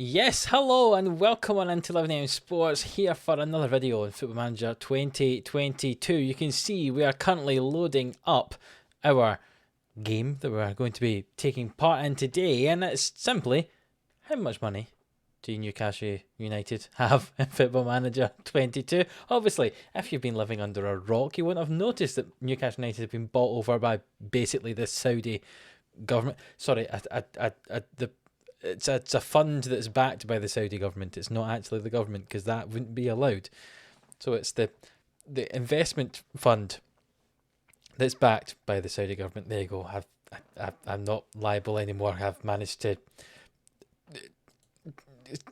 Yes, hello and welcome on into 11am Sports here for another video on Football Manager 2022. You can see we are currently loading up our game that we're going to be taking part in today, and it's simply how much money do Newcastle United have in Football Manager 22? Obviously, if you've been living under a rock, you wouldn't have noticed that Newcastle United have been bought over by basically the Saudi government. Sorry, it's a fund that's backed by the Saudi government. It's not actually the government, because that wouldn't be allowed. So it's the investment fund that's backed by the Saudi government. There you go. I'm not liable anymore. I've managed to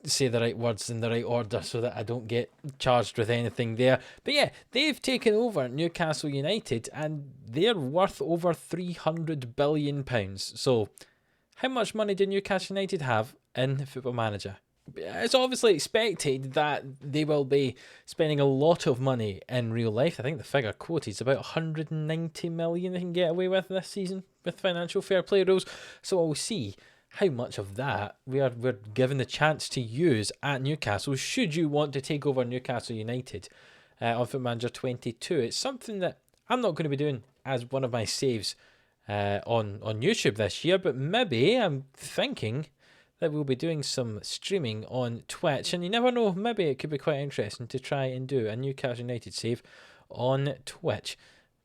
say the right words in the right order so that I don't get charged with anything there. But yeah, they've taken over Newcastle United and they're worth over £300 billion. So how much money do Newcastle United have in Football Manager? It's obviously expected that they will be spending a lot of money in real life. I think the figure quoted is about 190 million they can get away with this season with financial fair play rules. So we'll see how much of that we're given the chance to use at Newcastle should you want to take over Newcastle United on Football Manager 22. It's something that I'm not going to be doing as one of my saves on YouTube this year, but maybe I'm thinking that we'll be doing some streaming on Twitch, and you never know, maybe it could be quite interesting to try and do a Newcastle United save on Twitch.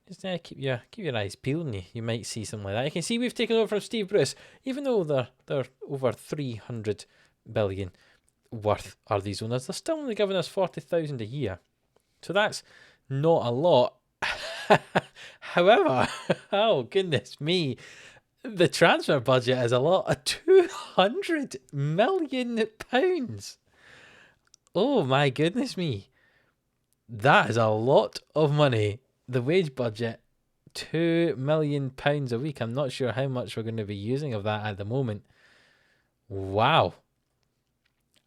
Just keep your eyes peeled, and you might see something like that. You can see we've taken over from Steve Bruce, even though they're over 300 billion worth are these owners. They're still only giving us 40,000 a year, so that's not a lot. However, oh goodness me, the transfer budget is a lot. £200 million. Oh my goodness me, that is a lot of money. The wage budget, £2 million a week. I'm not sure how much we're going to be using of that at the moment. Wow.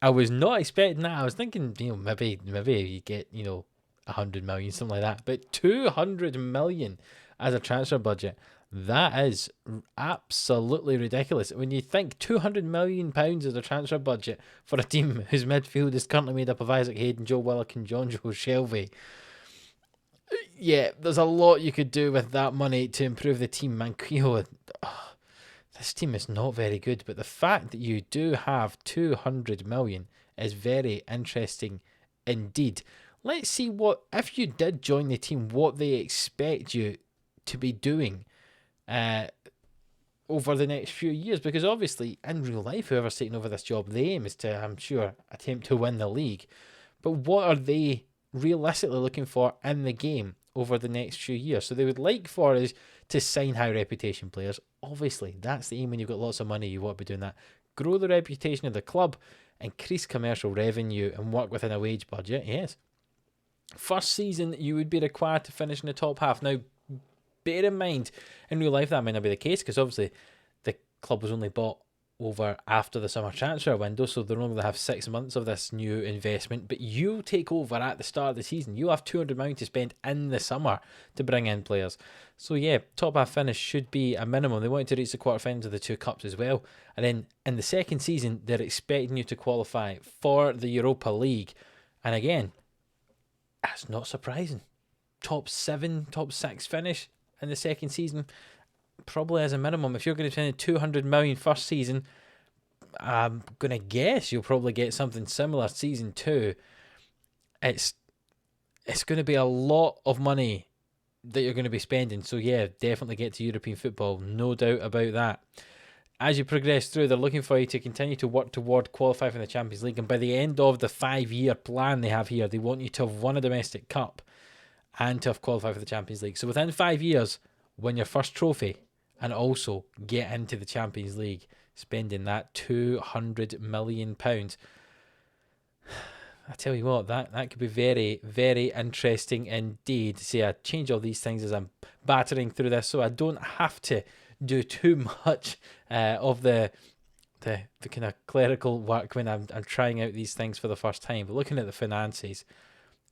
I was not expecting that. I was thinking, maybe you get, 100 million, something like that. But 200 million as a transfer budget, that is absolutely ridiculous. When you think £200 million as a transfer budget for a team whose midfield is currently made up of Isaac Hayden, Joe Willock and John Joe Shelvey, yeah, there's a lot you could do with that money to improve the team, man. This team is not very good, but the fact that you do have 200 million is very interesting indeed. Let's see what, if you did join the team, what they expect you to be doing over the next few years, because obviously in real life, whoever's taking over this job, the aim is to, I'm sure, attempt to win the league. But what are they realistically looking for in the game over the next few years? So they would like for us to sign high reputation players. Obviously, that's the aim. When you've got lots of money, you want to be doing that. Grow the reputation of the club, increase commercial revenue, and work within a wage budget. Yes. First season, you would be required to finish in the top half. Now, bear in mind, in real life, that might not be the case, because obviously the club was only bought over after the summer transfer window, so they're only going to have 6 months of this new investment. But you take over at the start of the season. You have 200 million to spend in the summer to bring in players. So yeah, top half finish should be a minimum. They wanted to reach the quarterfinals of the two cups as well, and then in the second season they're expecting you to qualify for the Europa League. And again, that's not surprising. Top 7, top 6 finish in the second season, probably as a minimum. If you're going to spend 200 million first season, I'm going to guess you'll probably get something similar season 2. It's going to be a lot of money that you're going to be spending. So yeah, definitely get to European football, no doubt about that. As you progress through, they're looking for you to continue to work toward qualifying for the Champions League, and by the end of the 5-year plan they have here, they want you to have won a domestic cup and to have qualified for the Champions League. So within 5 years, win your first trophy and also get into the Champions League, spending that £200 million. I tell you what, that could be very, very interesting indeed. See, I change all these things as I'm battering through this, so I don't have to do too much of the kind of clerical work when I'm trying out these things for the first time. But looking at the finances,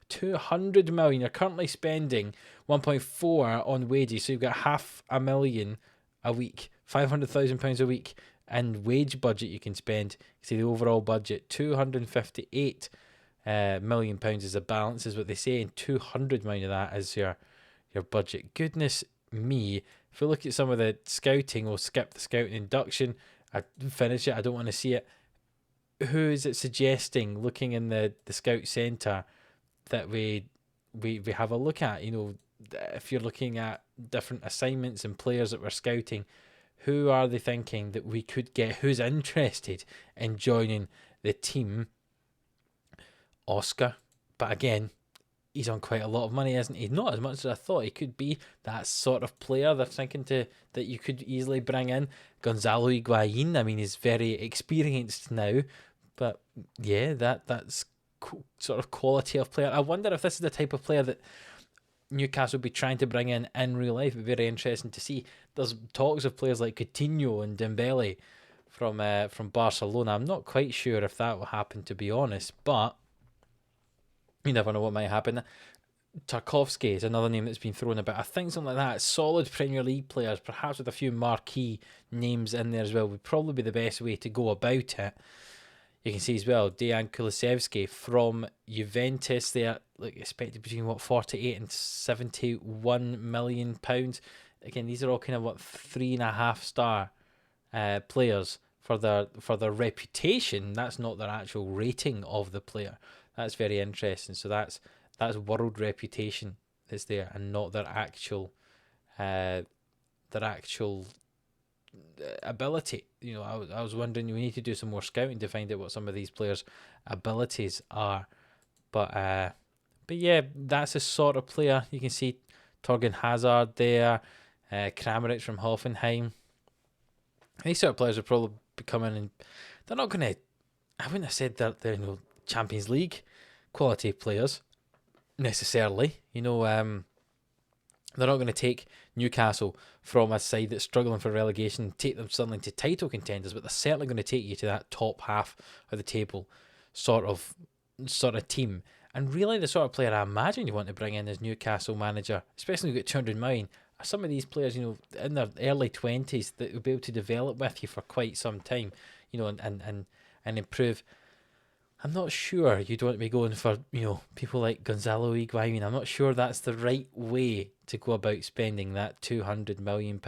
200 million. You're currently spending 1.4 on wages, so you've got £500,000 a week, £500,000 a week and wage budget you can spend. You see the overall budget, £258 million is the balance, is what they say, and 200 million of that is your budget. Goodness me. If we look at some of the scouting, we'll skip the scouting induction. I finish it. I don't want to see it. Who is it suggesting, looking in the scout centre, that we have a look at? You know, if you're looking at different assignments and players that we're scouting, who are they thinking that we could get? Who's interested in joining the team? Oscar. But again, he's on quite a lot of money, isn't he? Not as much as I thought he could be. That sort of player they're thinking that you could easily bring in. Gonzalo Higuain, I mean, he's very experienced now. But yeah, that's sort of quality of player. I wonder if this is the type of player that Newcastle will be trying to bring in real life. It'd be very interesting to see. There's talks of players like Coutinho and Dembele from Barcelona. I'm not quite sure if that will happen, to be honest, but you never know what might happen. Tarkowski is another name that's been thrown about. I think something like that. Solid Premier League players, perhaps with a few marquee names in there as well, would probably be the best way to go about it. You can see as well, Dejan Kulusevski from Juventus. They're expected between 48 and 71 million pounds. Again, these are all kind of 3.5 star players for their reputation. That's not their actual rating of the player. That's very interesting. So that's world reputation that's there, and not their actual ability. You know, I was wondering, we need to do some more scouting to find out what some of these players' abilities are. But yeah, that's the sort of player. You can see Torgan Hazard there, Kramaric from Hoffenheim. These sort of players are probably becoming, and they're not going to, I wouldn't have said that they're Champions League quality players necessarily. You know, they're not going to take Newcastle from a side that's struggling for relegation and take them suddenly to title contenders, but they're certainly going to take you to that top half of the table sort of team. And really the sort of player I imagine you want to bring in as Newcastle manager, especially when you've got 200 million, are some of these players, in their early 20s that will be able to develop with you for quite some time, and improve. I'm not sure you'd want to be going for, people like Gonzalo Higuain. I'm not sure that's the right way to go about spending that £200 million.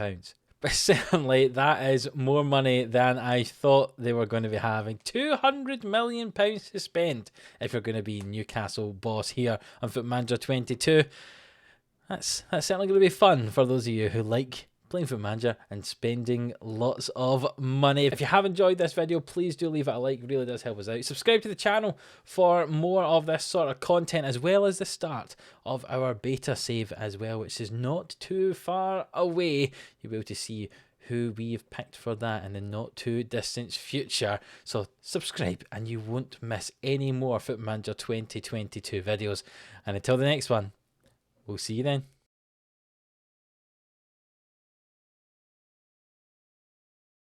But certainly that is more money than I thought they were going to be having. £200 million to spend if you're going to be Newcastle boss here on FM22. That's certainly going to be fun for those of you who like playing Foot Manager and spending lots of money. If you have enjoyed this video, please do leave it a like. It really does help us out. Subscribe to the channel for more of this sort of content, as well as the start of our beta save as well, which is not too far away. You'll be able to see who we've picked for that in the not too distant future. So subscribe and you won't miss any more Foot Manager 2022 videos. And until the next one, we'll see you then.